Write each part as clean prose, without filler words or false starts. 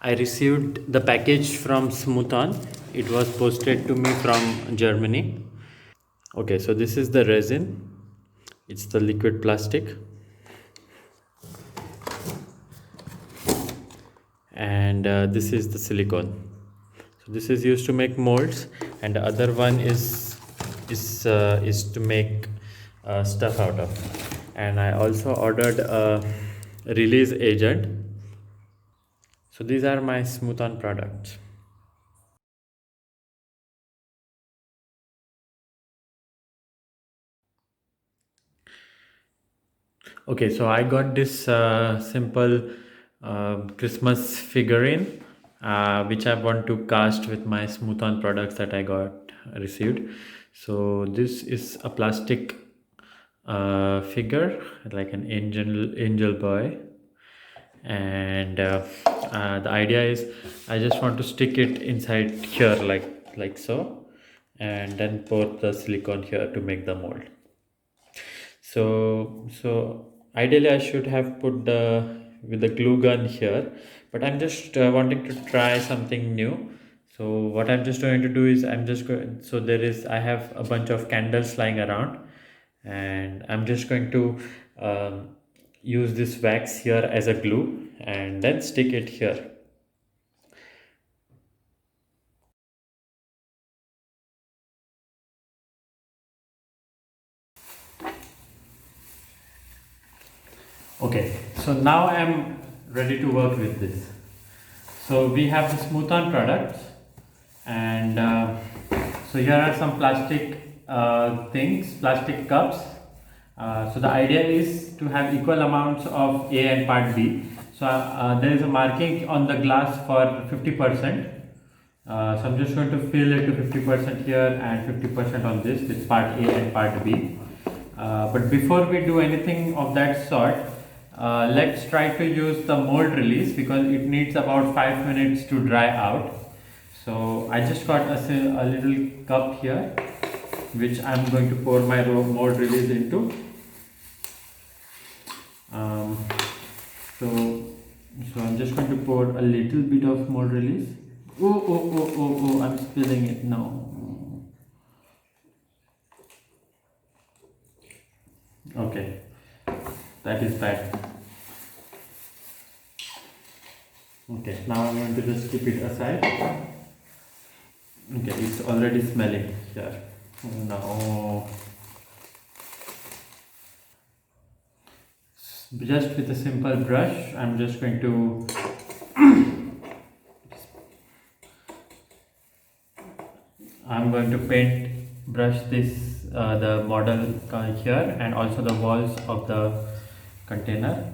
I received the package from Smoothon. It was posted to me from Germany. Okay, so this is the resin. It's the liquid plastic. And this is the silicone. So this is used to make molds, and the other one is to make stuff out of. And I also ordered a release agent. So these are my Smoothon products. Okay, so I got this simple Christmas figurine, which I want to cast with my Smoothon products that I got received. So this is a plastic figure, like an angel boy, and the idea is I just want to stick it inside here, like so, and then pour the silicone here to make the mold. So ideally I should have put the with the glue gun here, but I'm just wanting to try something new. So what I'm just going to do is I'm just going, so I have a bunch of candles lying around, and I'm just going to use this wax here as a glue and then stick it here. Okay, so now I'm ready to work with this. So we have the Smoothon products, and so here are some plastic plastic cups. So the idea is to have equal amounts of A and part B. So there is a marking on the glass for 50%. So I'm just going to fill it to 50% here and 50% on this with part A and part B. But before we do anything of that sort, let's try to use the mold release because it needs about 5 minutes to dry out. So I just got a little cup here, which I'm going to pour my mold release into. So I'm just going to pour a little bit of mold release. Oh, I'm spilling it now. Okay, that is bad. Okay, now I'm going to just keep it aside. Okay, it's already smelling here. Now, just with a simple brush, I'm just going to brush this the model here and also the walls of the container.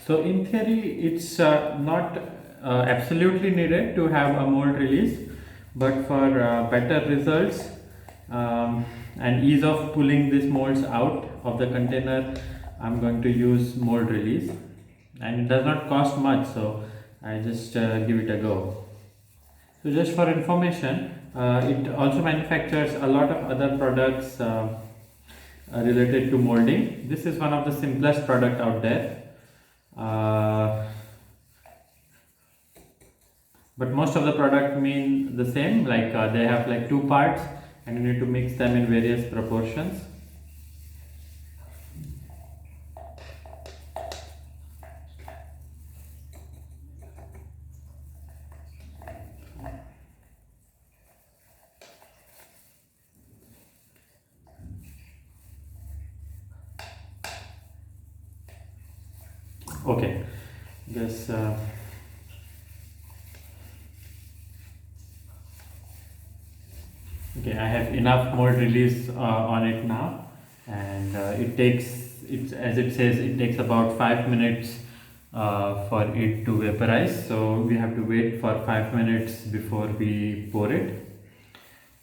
So in theory, it's not absolutely needed to have a mold release, but for better results and ease of pulling these molds out of the container, I'm going to use mold release, and it does not cost much, so I just give it a go. So just for information, it also manufactures a lot of other products related to molding. This is one of the simplest product out there. But most of the product mean the same, like they have like two parts and you need to mix them in various proportions. Okay, yes. Okay, I have enough mold release on it now, and as it says, it takes about 5 minutes for it to vaporize. So we have to wait for 5 minutes before we pour it.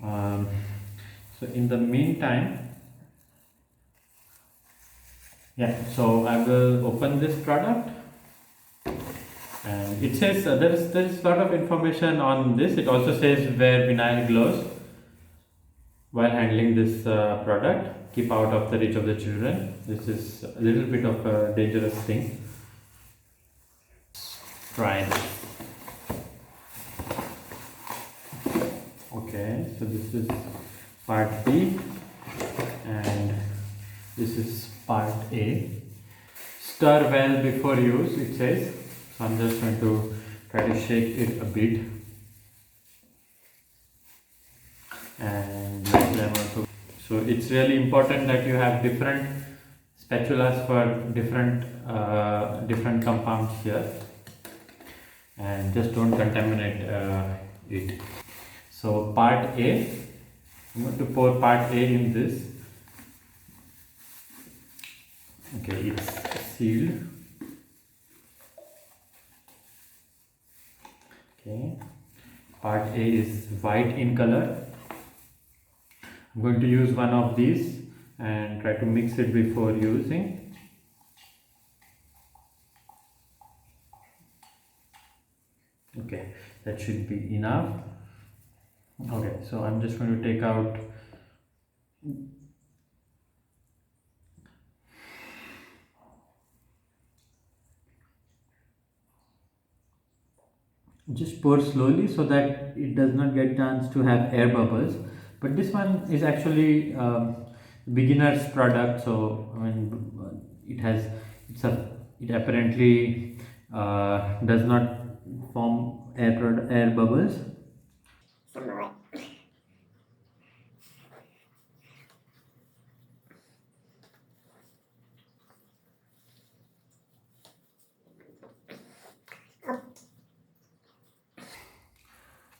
So in the meantime, so I will open this product, and it says there is a lot of information on this. It also says where vinyl glows. while handling this product. Keep out of the reach of the children. This is a little bit of a dangerous thing. Try this. Okay, so this is part B and this is part A. Stir well before use, it says. So I'm just going to try to shake it a bit. And them also. So it's really important that you have different spatulas for different compounds here, and just don't contaminate it. So part A, I'm going to pour part A in this. Okay, it's sealed. Okay, part A is white in color. I'm going to use one of these and try to mix it before using. Okay, that should be enough. Okay, so I'm just going to take out just pour slowly so that it does not get chance to have air bubbles. But this one is actually beginner's product, so I mean it apparently does not form air bubbles.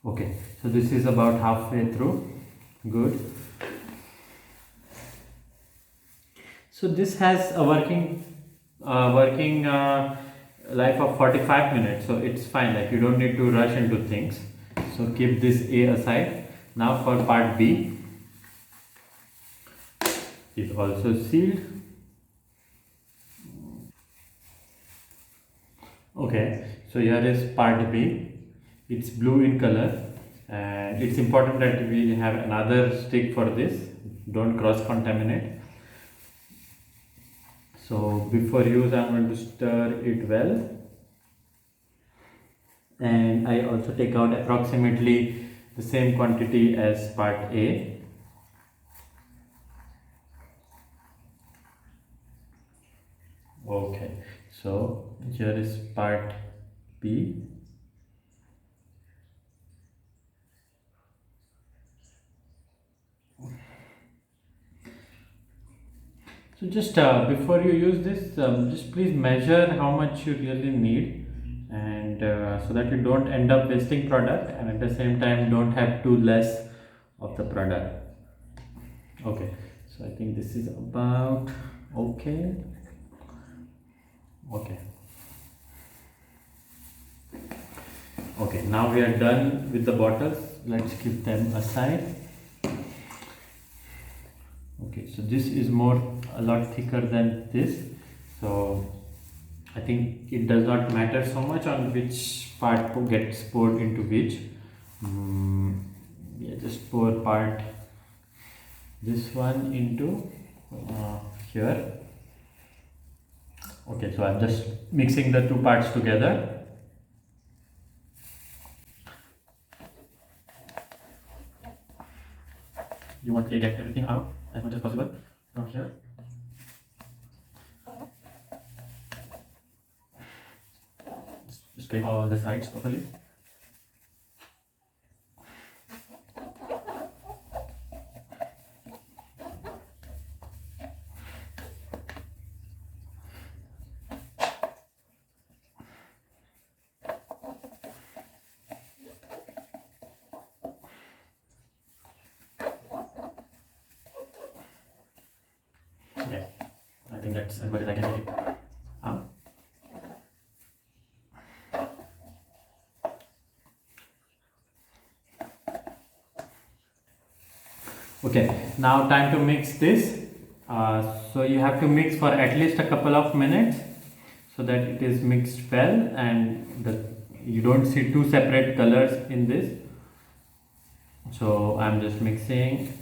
Okay, so this is about halfway through. Good. So this has a working life of 45 minutes, so it's fine. Like, you don't need to rush into things. So keep this A aside. Now for part B, is also sealed. Okay, so here is part B. It's blue in color, and it's important that we have another stick for this. Don't cross contaminate. So before use, I'm going to stir it well, and I also take out approximately the same quantity as part A. Okay, so here is part B. So just before you use this, just please measure how much you really need, and so that you don't end up wasting product, and at the same time don't have too less of the product. Okay, so I think this is about okay. Okay, now we are done with the bottles. Let's keep them aside. Okay, so this is a lot thicker than this, so I think it does not matter so much on which part gets poured into which. Yeah, just pour this one into here. Okay, so I'm just mixing the two parts together. You want to get everything out as much as possible from here. Just scrape all the sides properly. Yeah, I think that's as much as I can take. Okay, now time to mix this. So you have to mix for at least a couple of minutes so that it is mixed well and you don't see two separate colors in this. So I'm just mixing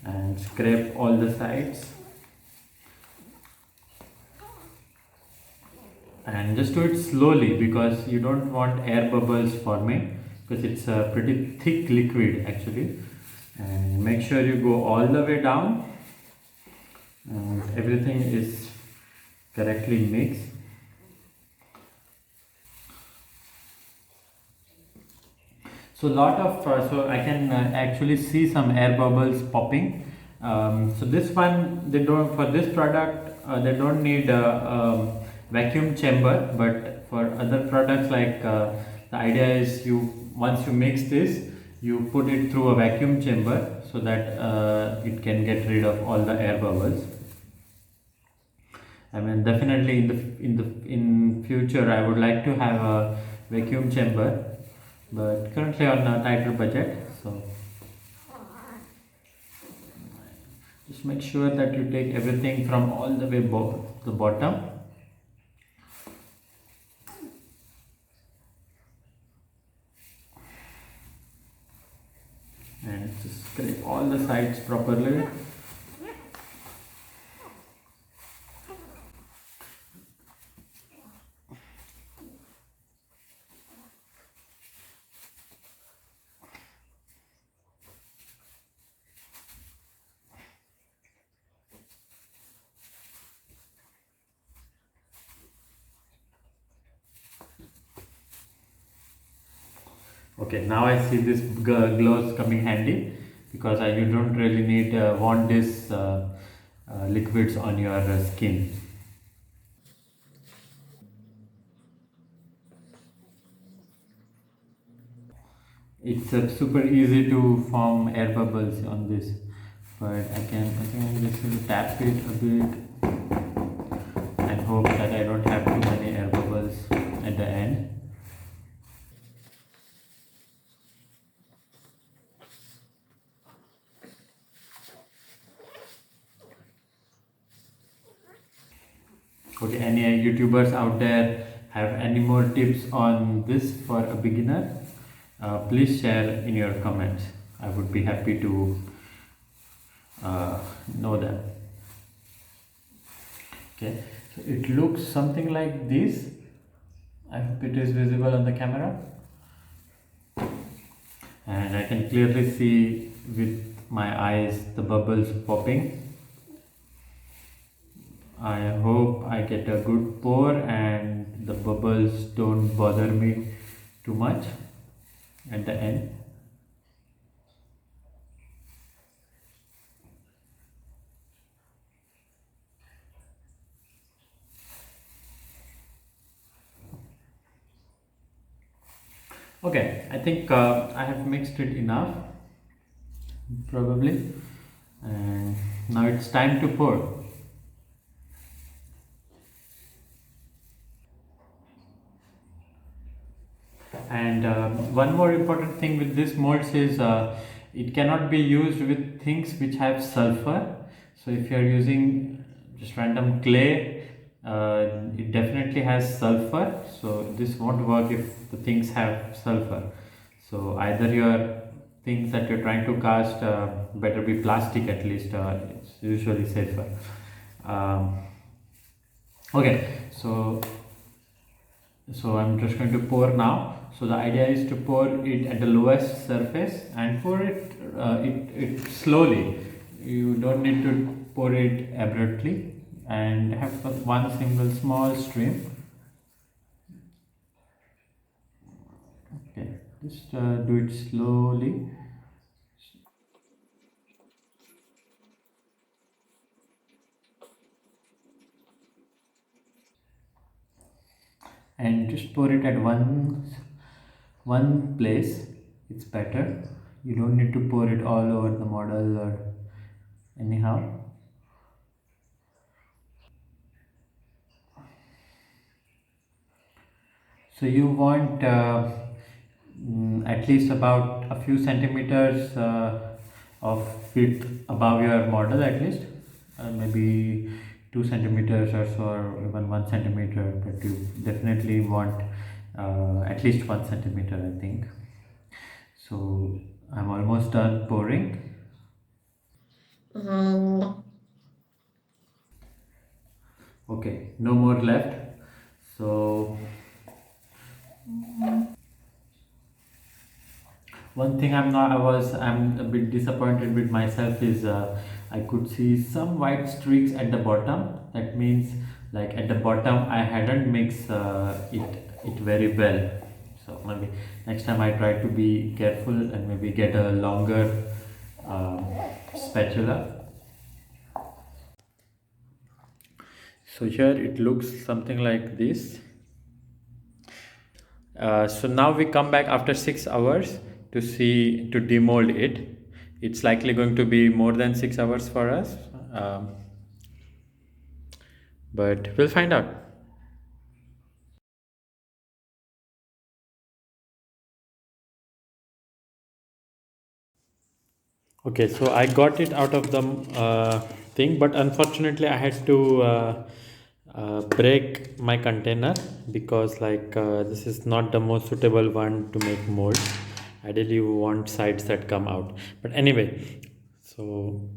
and scrape all the sides, and just do it slowly because you don't want air bubbles forming, because it's a pretty thick liquid actually. And make sure you go all the way down and everything is correctly mixed. So lot of so I can actually see some air bubbles popping. So this one, they don't, for this product they don't need a vacuum chamber, but for other products like the idea is, you once you mix this, you put it through a vacuum chamber so that it can get rid of all the air bubbles. I mean, definitely in future I would like to have a vacuum chamber, but currently on a tighter budget. So just make sure that you take everything from all the way the bottom. And just scrape all the sides properly. Okay, now I see this gloves coming handy, because you don't really need want this liquids on your skin. It's super easy to form air bubbles on this, but I think I just will tap it a bit and hope that I don't have too many air bubbles at the end. Okay, any YouTubers out there have any more tips on this for a beginner? Please share in your comments. I would be happy to know them. Okay, so it looks something like this. I hope it is visible on the camera, and I can clearly see with my eyes the bubbles popping. I hope I get a good pour and the bubbles don't bother me too much at the end. Okay, I think I have mixed it enough, probably, and now it's time to pour. And one more important thing with this molds is it cannot be used with things which have sulfur. So if you are using just random clay, it definitely has sulfur. So this won't work if the things have sulfur. So either your things that you're trying to cast better be plastic, at least it's usually safer. Um, okay, so I'm just going to pour now. So the idea is to pour it at the lowest surface and pour it slowly. You don't need to pour it abruptly, and have one single small stream. Okay, just do it slowly. And just pour it at one place. It's better. You don't need to pour it all over the model or anyhow. So you want at least about a few centimeters of width above your model, at least maybe 2 centimeters or so, or even 1 centimeter, but you definitely want at least 1 centimeter, I think. So I'm almost done pouring. Okay, no more left. So one thing I'm a bit disappointed with myself is I could see some white streaks at the bottom. That means like at the bottom I hadn't mixed it very well. So maybe next time I try to be careful and maybe get a longer um, spatula. So here it looks something like this. So now we come back after 6 hours to demold it. It's likely going to be more than 6 hours for us, um, but we'll find out. Okay, so I got it out of the thing, but unfortunately I had to break my container because this is not the most suitable one to make molds. Ideally, you want sides that come out. But anyway, so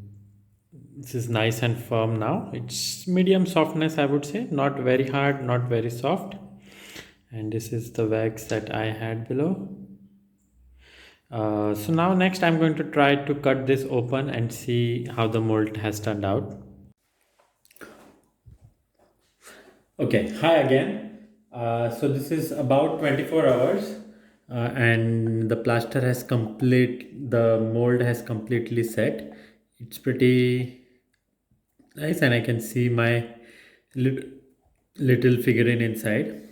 this is nice and firm now. It's medium softness, I would say, not very hard, not very soft. And this is the wax that I had below. So now next I'm going to try to cut this open and see how the mold has turned out. Okay, hi again. So this is about 24 hours and the mold has completely set. It's pretty nice and I can see my lit- little figurine inside.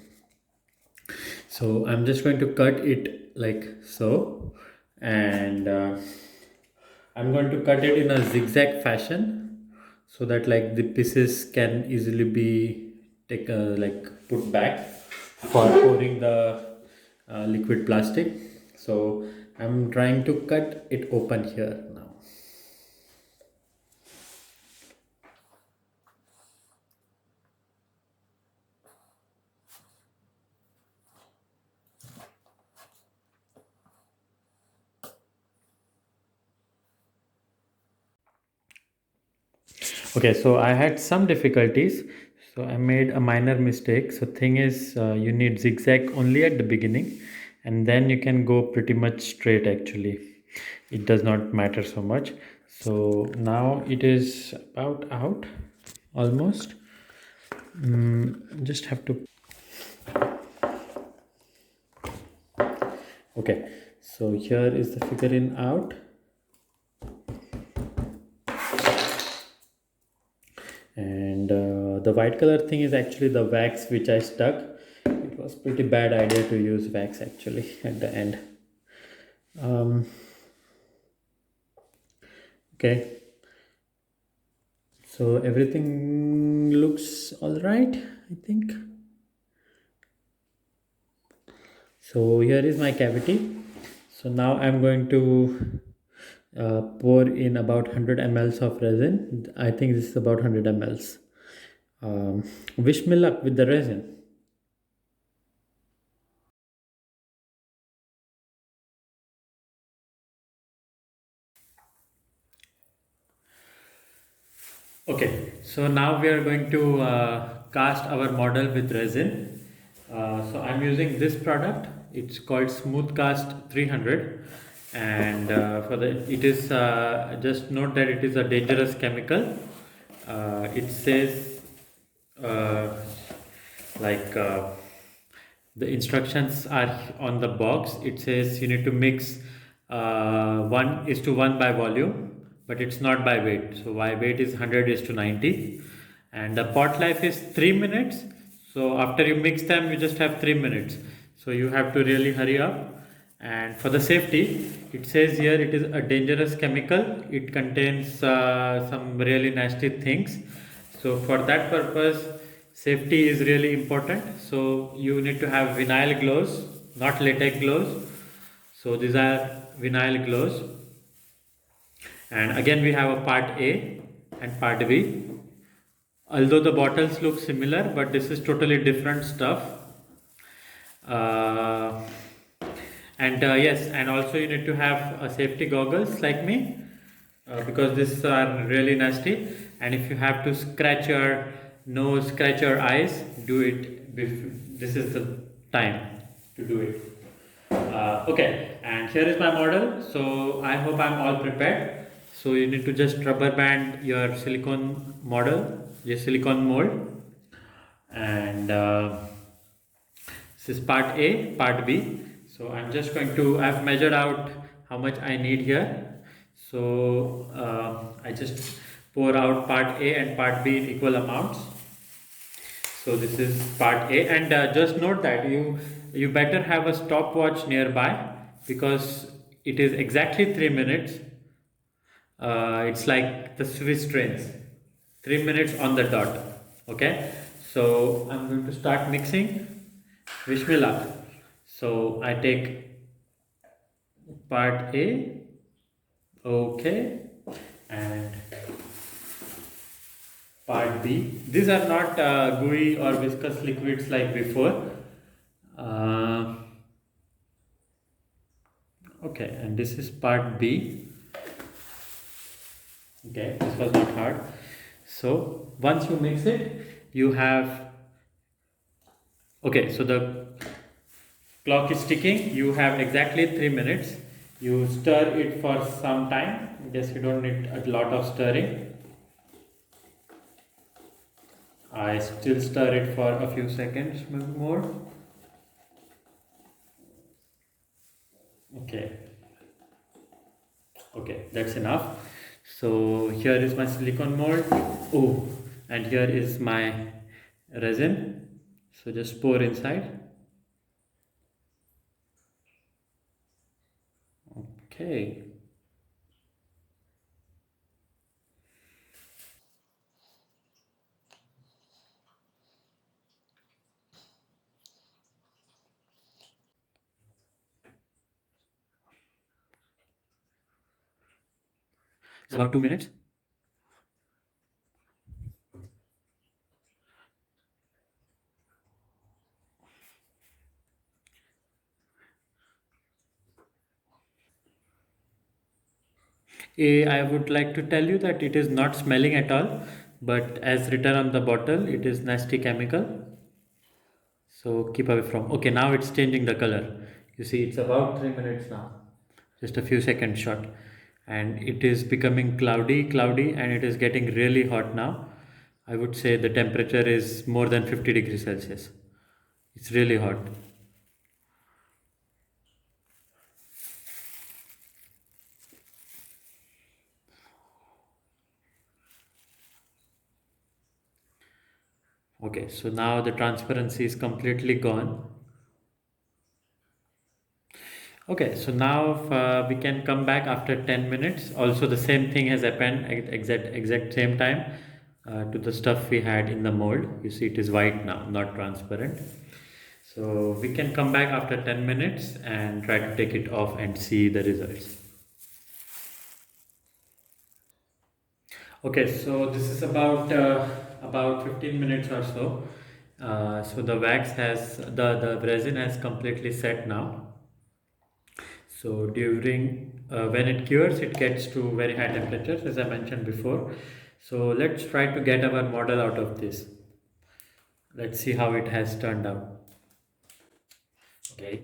So I'm just going to cut it like so, and I'm going to cut it in a zigzag fashion so that like the pieces can easily be put back for pouring the liquid plastic. So I'm trying to cut it open here now. Okay, so I had some difficulties. So I made a minor mistake. So thing is, you need zigzag only at the beginning, and then you can go pretty much straight. Actually, it does not matter so much. So now it is about out, almost. Just have to. Okay, so here is the figurine out. And the white color thing is actually the wax which I stuck. It was pretty bad idea to use wax actually at the end. Okay, so everything looks all right, I think. So here is my cavity. So now I'm going to pour in about 100 mls of resin. I think this is about 100 mls. Wish me luck with the resin. Okay, so now we are going to cast our model with resin. So I'm using this product. It's called Smooth Cast 300, and it is just note that it is a dangerous chemical. It says uh, like the instructions are on the box. It says you need to mix 1:1 by volume, but it's not by weight. So by weight is 100:90, and the pot life is 3 minutes. So after you mix them, you just have 3 minutes. So you have to really hurry up. And for the safety, it says here it is a dangerous chemical. It contains some really nasty things. So for that purpose, safety is really important. So you need to have vinyl gloves, not latex gloves. So these are vinyl gloves. And again, we have a part A and part B. Although the bottles look similar, but this is totally different stuff. Uh, And yes, and also you need to have safety goggles like me, because these are really nasty. And if you have to scratch your nose, scratch your eyes, do it. This is the time to do it. Okay, and here is my model. So I hope I'm all prepared. So you need to just rubber band your silicone model, your silicone mold, and this is part A, part B. So I'm just going to, I've measured out how much I need here. So I just pour out part A and part B in equal amounts. So this is part A, and just note that you better have a stopwatch nearby, because it is exactly 3 minutes. It's like the Swiss trains, 3 minutes on the dot. Okay, so I'm going to start mixing. Wish me luck. So I take part A, okay, and part B. These are not gooey or viscous liquids like before. Uh, okay, and this is part B. Okay, this was not hard. So once you mix it, you have, okay, so the clock is ticking. You have exactly 3 minutes. You stir it for some time. Yes, you don't need a lot of stirring. I still stir it for a few seconds more. Okay, okay, that's enough. So here is my silicone mold. Oh, and here is my resin. So just pour inside. Okay. It's about 2 minutes. I would like to tell you that it is not smelling at all, but as written on the bottle, it is nasty chemical. So keep away from. Okay, now it's changing the color. You see, it's about 3 minutes now. Just a few seconds short. And it is becoming cloudy, and it is getting really hot now. I would say the temperature is more than 50 degrees Celsius. It's really hot. Okay, so now the transparency is completely gone. Okay, so now we can come back after 10 minutes. Also, the same thing has happened at exact same time to the stuff we had in the mold. You see, it is white now, not transparent. So we can come back after 10 minutes and try to take it off and see the results. Okay, so this is about 15 minutes or so. So the wax has the resin has completely set now. So during when it cures, it gets to very high temperatures, as I mentioned before. So let's try to get our model out of this. Let's see how it has turned out. Okay.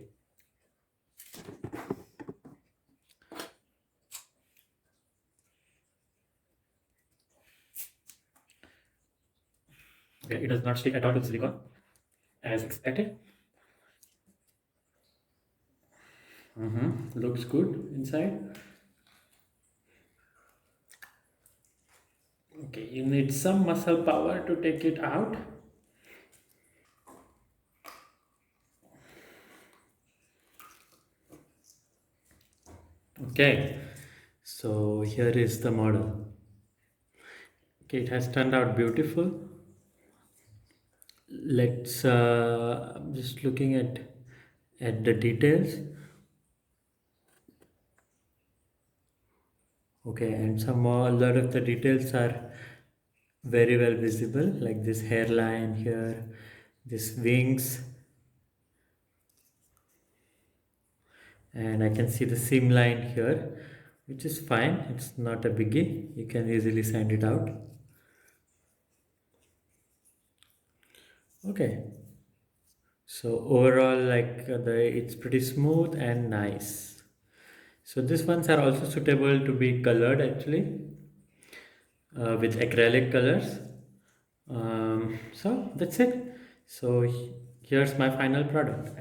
Okay, it does not stick at all to silicone as expected. Looks good inside. Okay, you need some muscle power to take it out. Okay, so here is the model. Okay, it has turned out beautiful. Let's I'm just looking at the details. Okay, and some a lot of the details are very well visible, like this hairline here, this wings, and I can see the seam line here, which is fine. It's not a biggie. You can easily sand it out. Okay, so overall, like it's pretty smooth and nice. So these ones are also suitable to be colored actually with acrylic colors. So that's it. So here's my final product.